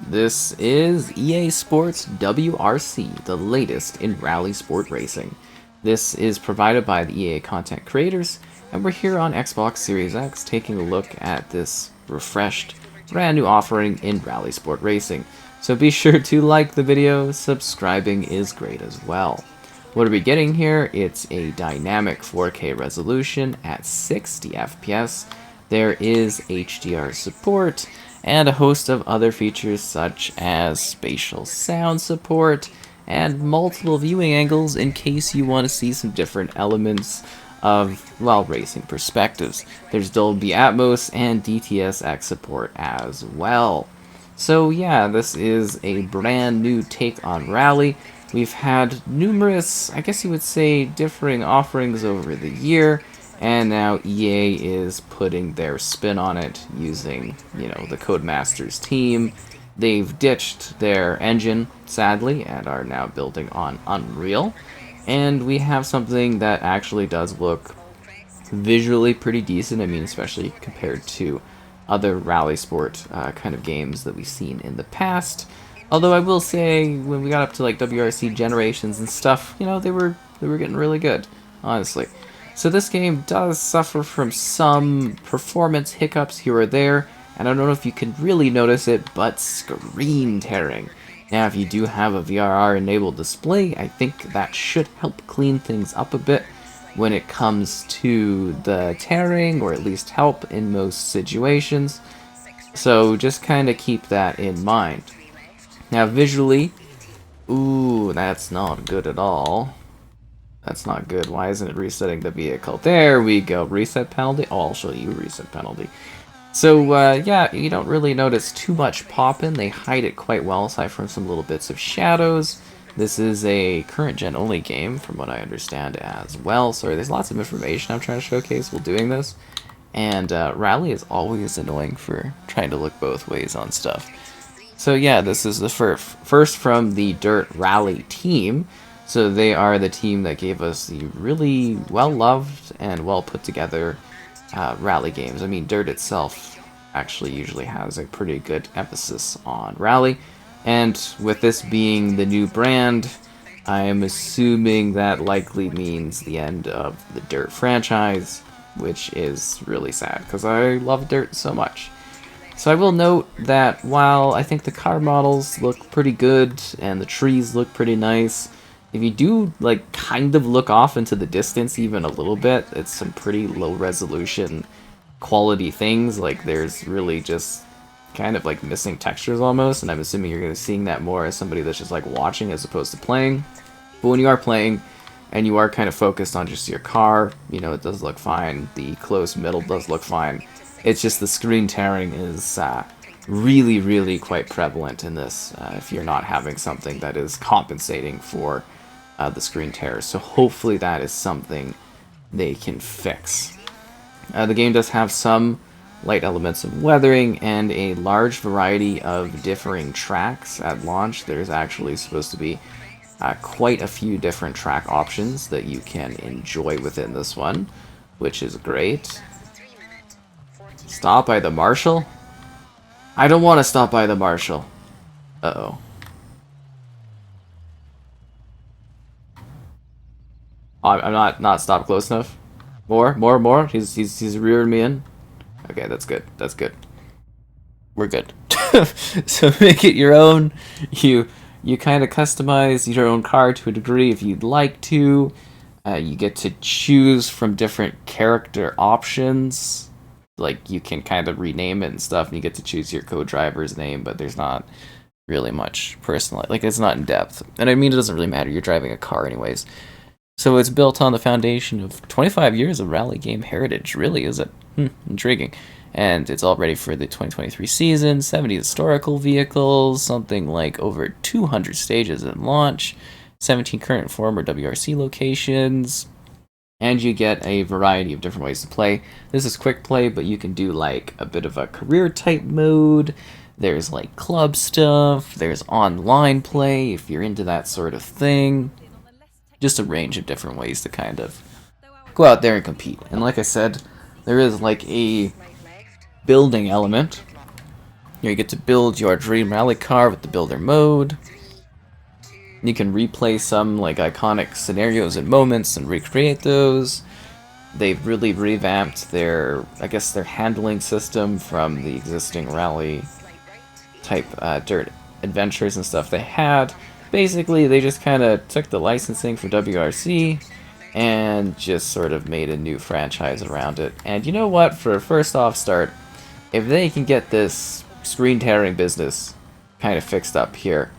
This is EA Sports WRC, the latest in rally sport racing. This is provided by the EA content creators, and we're here on Xbox Series X taking a look at this refreshed, brand new offering in rally sport racing. So be sure to like the video, subscribing is great as well. What are we getting here? It's a dynamic 4K resolution at 60 FPS. There is HDR support, and a host of other features such as spatial sound support and multiple viewing angles in case you want to see some different elements of, well, racing perspectives. There's Dolby Atmos and DTS:X support as well. So yeah, this is a brand new take on Rally. We've had numerous, I guess you would say, differing offerings over the year, and now EA is putting their spin on it using, the Codemasters team. They've ditched their engine, sadly, and are now building on Unreal. And we have something that actually does look visually pretty decent. I mean, especially compared to other rally sport kind of games that we've seen in the past. Although I will say, when we got up to like WRC Generations and stuff, they were getting really good, honestly. So this game does suffer from some performance hiccups here or there, and I don't know if you can really notice it, but screen tearing. Now, if you do have a VRR enabled display, I think that should help clean things up a bit when it comes to the tearing, or at least help in most situations. So just kind of keep that in mind. Now visually, ooh, that's not good at all. That's not good. Why isn't it resetting the vehicle? There we go. Reset penalty. Oh, I'll show you reset penalty. So, yeah, you don't really notice too much popping. They hide it quite well, aside from some little bits of shadows. This is a current-gen only game, from what I understand as well. Sorry, there's lots of information I'm trying to showcase while doing this. And Rally is always annoying for trying to look both ways on stuff. So yeah, this is the first from the Dirt Rally team. So they are the team that gave us the really well-loved and well-put-together rally games. I mean, Dirt itself actually usually has a pretty good emphasis on rally. And with this being the new brand, I am assuming that likely means the end of the Dirt franchise, which is really sad, because I love Dirt so much. So I will note that while I think the car models look pretty good, and the trees look pretty nice, if you do, kind of look off into the distance even a little bit, it's some pretty low-resolution quality things. There's really just kind of, missing textures almost, and I'm assuming you're going to be seeing that more as somebody that's just, watching as opposed to playing. But when you are playing, and you are kind of focused on just your car, it does look fine. The close middle does look fine. It's just the screen tearing is really, really quite prevalent in this, if you're not having something that is compensating for the screen tears. So hopefully that is something they can fix. The game does have some light elements of weathering and a large variety of differing tracks at launch. There's actually supposed to be quite a few different track options that you can enjoy within this one, which is great. Stop by the marshal? I don't want to stop by the marshal. Uh-oh. I'm not stopped close enough. More. He's rearing me in. Okay, that's good. That's good. We're good. So make it your own. You kind of customize your own car to a degree if you'd like to. You get to choose from different character options. You can kind of rename it and stuff, and you get to choose your co-driver's name, but there's not really much personal. It's not in depth. And I mean, it doesn't really matter. You're driving a car anyways. So it's built on the foundation of 25 years of rally game heritage. Really, is it? Intriguing. And it's all ready for the 2023 season, 70 historical vehicles, something like over 200 stages at launch, 17 current and former WRC locations, and you get a variety of different ways to play. This is quick play, but you can do a bit of a career type mode. There's club stuff, there's online play if you're into that sort of thing. Just a range of different ways to kind of go out there and compete. And like I said, there is a building element You get to build your dream rally car with the builder mode. You can replay some like iconic scenarios and moments and recreate those. They've really revamped their, I guess, their handling system from the existing rally type dirt adventures and stuff they had. Basically, they just kind of took the licensing from WRC and just sort of made a new franchise around it. And you know what? For a first off start, if they can get this screen tearing business kind of fixed up here,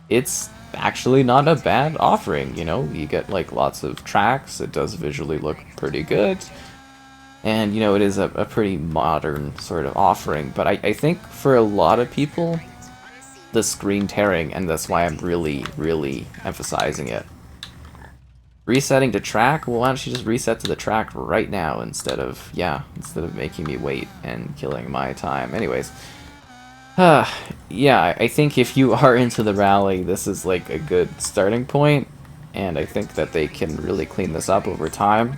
it's actually not a bad offering. You know, you get like lots of tracks. It does visually look pretty good. And, you know, it is a pretty modern sort of offering. But I think for a lot of people, the screen tearing, and that's why I'm really, really emphasizing it. Resetting to track? Well, why don't you just reset to the track right now instead of making me wait and killing my time. Anyways. Yeah, I think if you are into the rally, this is like a good starting point, and I think that they can really clean this up over time.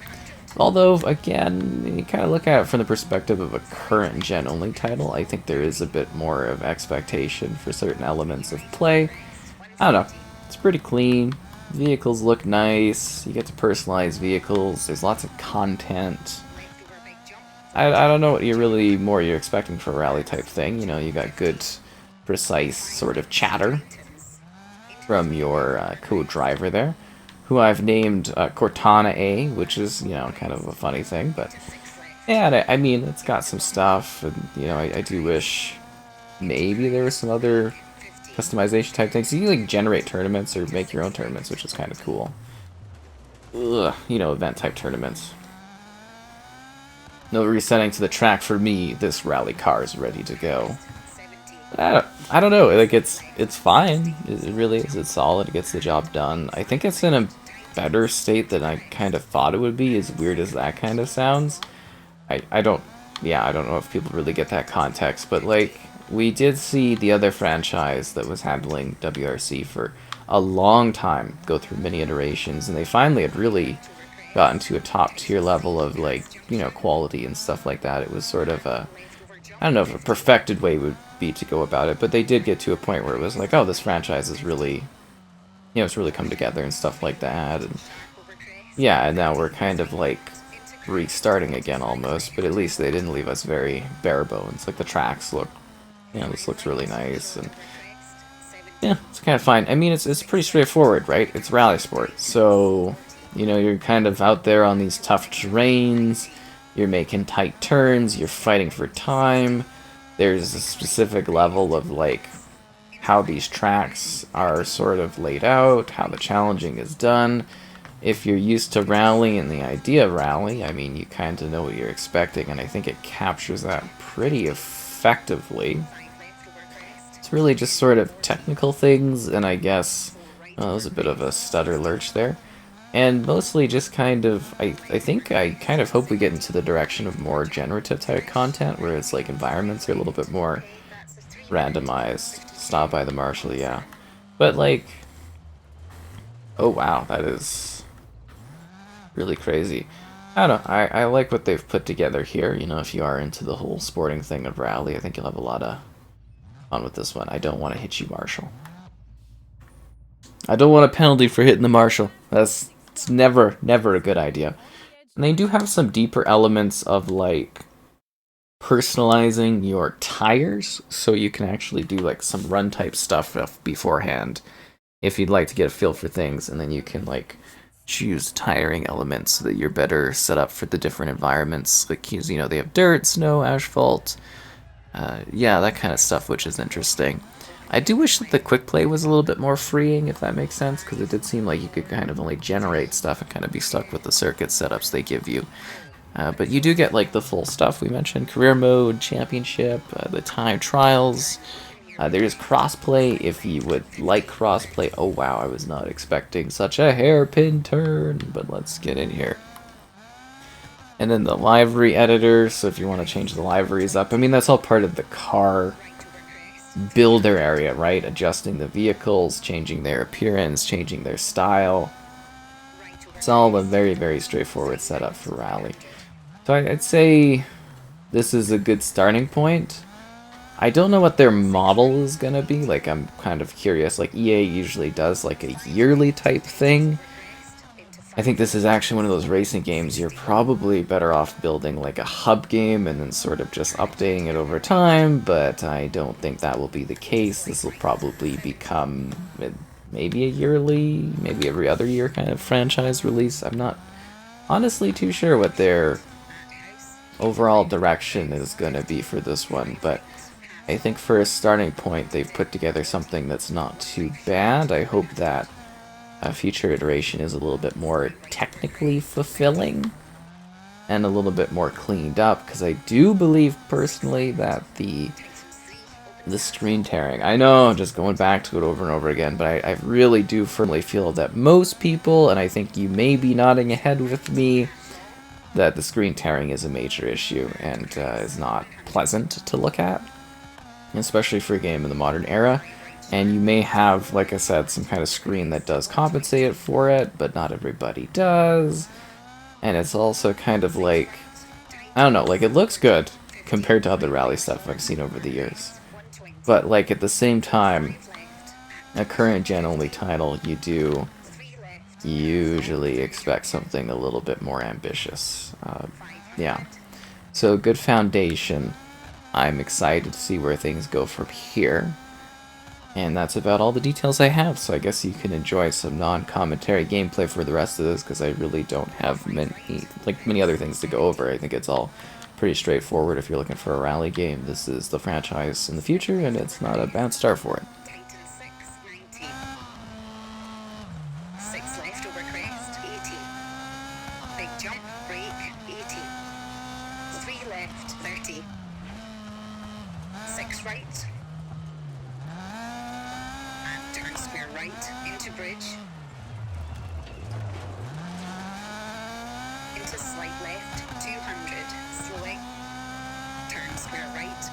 Although, again, you kind of look at it from the perspective of a current gen only title, I think there is a bit more of expectation for certain elements of play. I don't know, it's pretty clean, vehicles look nice, you get to personalize vehicles, there's lots of content. I don't know what you're expecting for a rally type thing. You know, you got good, precise sort of chatter from your co-driver there, who I've named Cortana A, which is, you know, kind of a funny thing, but yeah, I mean, it's got some stuff, and, you know, I do wish maybe there was some other customization type things. You can, like, generate tournaments or make your own tournaments, which is kind of cool. Ugh, you know, event type tournaments. No resetting to the track for me. This rally car is ready to go. I don't know. Like it's fine. It really is. It's solid. It gets the job done. I think it's in a better state than I kind of thought it would be. As weird as that kind of sounds. I don't know if people really get that context. But like we did see the other franchise that was handling WRC for a long time go through many iterations, and they finally had really gotten to a top tier level of, like, you know, quality and stuff like that. It was sort of a, I don't know if a perfected way would be to go about it, but they did get to a point where it was like, oh, this franchise is really, you know, it's really come together and stuff like that. And yeah, and now we're kind of like restarting again almost, but at least they didn't leave us very bare bones. Like the tracks look, you know, this looks really nice, and yeah, it's kind of fine. I mean, it's pretty straightforward, right? It's rally sport, so you know, you're kind of out there on these tough terrains, you're making tight turns, you're fighting for time. There's a specific level of, like, how these tracks are sort of laid out, how the challenging is done. If you're used to rally and the idea of rally, I mean, you kind of know what you're expecting, and I think it captures that pretty effectively. It's really just sort of technical things, and I guess, well, that was a bit of a stutter lurch there. And mostly just kind of, I kind of hope we get into the direction of more generative type content, where it's like environments are a little bit more randomized. Stop by the marshal, yeah. But like, oh wow, that is really crazy. I don't know, I like what they've put together here. You know, if you are into the whole sporting thing of rally, I think you'll have a lot of fun with this one. I don't want to hit you, Marshall. I don't want a penalty for hitting the Marshal. It's never a good idea. And they do have some deeper elements of, like, personalizing your tires, so you can actually do, like, some run type stuff beforehand if you'd like to get a feel for things, and then you can, like, choose tiring elements so that you're better set up for the different environments. Like, you know, they have dirt, snow, asphalt, yeah, that kind of stuff, which is interesting. I do wish that the quick play was a little bit more freeing, if that makes sense, because it did seem like you could kind of only generate stuff and kind of be stuck with the circuit setups they give you. But you do get, like, the full stuff we mentioned: career mode, championship, the time trials. There is crossplay if you would like crossplay. Oh wow, I was not expecting such a hairpin turn, but let's get in here. And then the livery editor, so if you want to change the liveries up, I mean, that's all part of the car builder area, right? Adjusting the vehicles, changing their appearance, changing their style. It's all a very straightforward setup for rally. So I'd say this is a good starting point. I don't know what their model is gonna be. Like, I'm kind of curious. Like, EA usually does like a yearly type thing. I think this is actually one of those racing games you're probably better off building like a hub game and then sort of just updating it over time, but I don't think that will be the case. This will probably become maybe a yearly, maybe every other year kind of franchise release. I'm not honestly too sure what their overall direction is going to be for this one, but I think for a starting point they've put together something that's not too bad. I hope that a future iteration is a little bit more technically fulfilling and a little bit more cleaned up, because I do believe personally that the screen tearing, I know I'm just going back to it over and over again, but I really do firmly feel that most people, and I think you may be nodding ahead with me, that the screen tearing is a major issue and is not pleasant to look at, especially for a game in the modern era. And you may have, like I said, some kind of screen that does compensate for it, but not everybody does. And it's also kind of like, I don't know, like it looks good compared to other rally stuff I've seen over the years. But like at the same time, a current gen only title, you do usually expect something a little bit more ambitious. Yeah. So good foundation. I'm excited to see where things go from here. And that's about all the details I have, so I guess you can enjoy some non-commentary gameplay for the rest of this, because I really don't have many other things to go over. I think it's all pretty straightforward if you're looking for a rally game. This is the franchise in the future, and it's not a bad start for it. Slight left, 200, slowing, turn square right,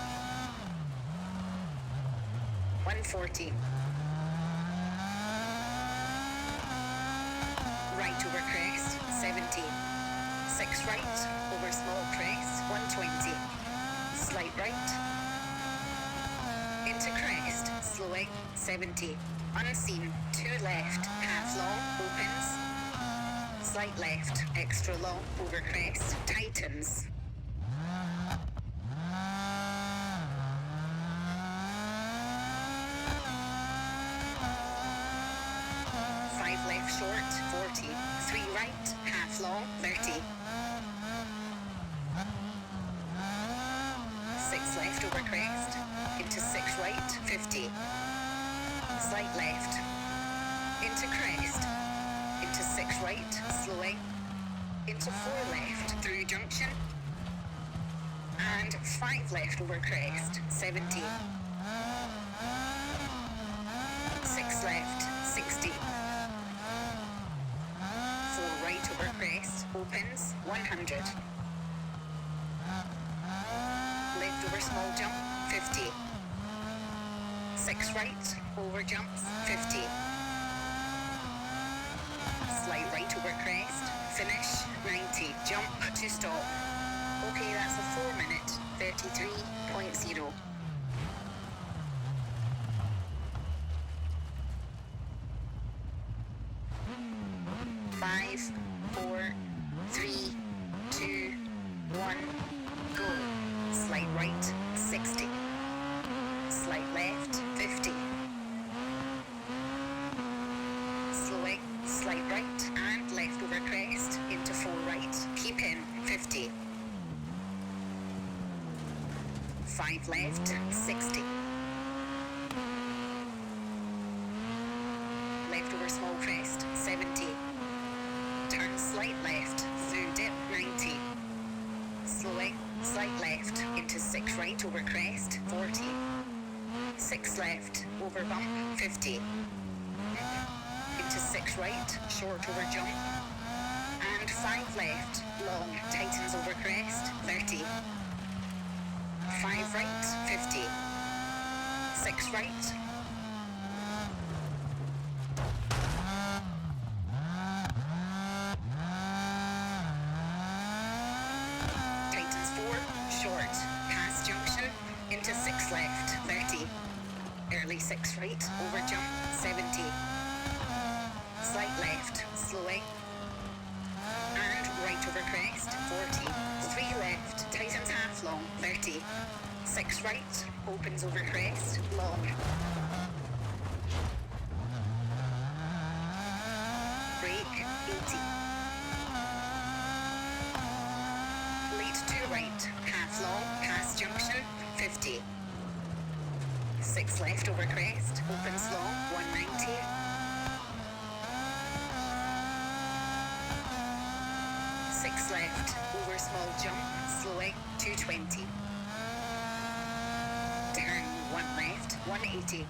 140, right over crest, 70, 6 right, over small crest, 120, slight right, into crest, slowing, 70, unseen, 2 left, half long, opens, slight left, extra long, over crest, tightens. 5 left short, 40, 3 right, half long, 30. 6 left over crest, into 6 right, 50. Slight left, into crest, into 6 right, slowing, into 4 left, through junction, and 5 left over crest, 70. 6 left, 60. 4 right over crest, opens, 100. Left over small jump, 50. 6 right, over jumps, 50. Slight right over crest, finish, 90. Jump to stop. Okay, that's a 4-minute, 33.0. 5, 4, 3, 2, 1, go. Slight right, 60. Slight left, 50. Slowing, slight right and left over crest, into 4 right, keep in, 50. 5 left, 60. Left over small crest, 70. Turn slight left, through dip, 90. Slowing, slight left, into 6 right over crest, 40. 6 left, over bump, 50. Into 6 right, short over jump. And 5 left, long, tightens over crest, 30. 5 right, 50. 6 right. Tightens 4, short, past junction, into 6 left. 6 right, over jump, 70. Slight left, slowing. And right over crest, 40. 3 left, tightens half long, 30. 6 right, opens over crest, long. Brake, 80. Lead 2 right, half long, past junction, 50. 6 left over crest, opens long, 190. 6 left, over small jump, slowing, 220. Turn 1 left, 180.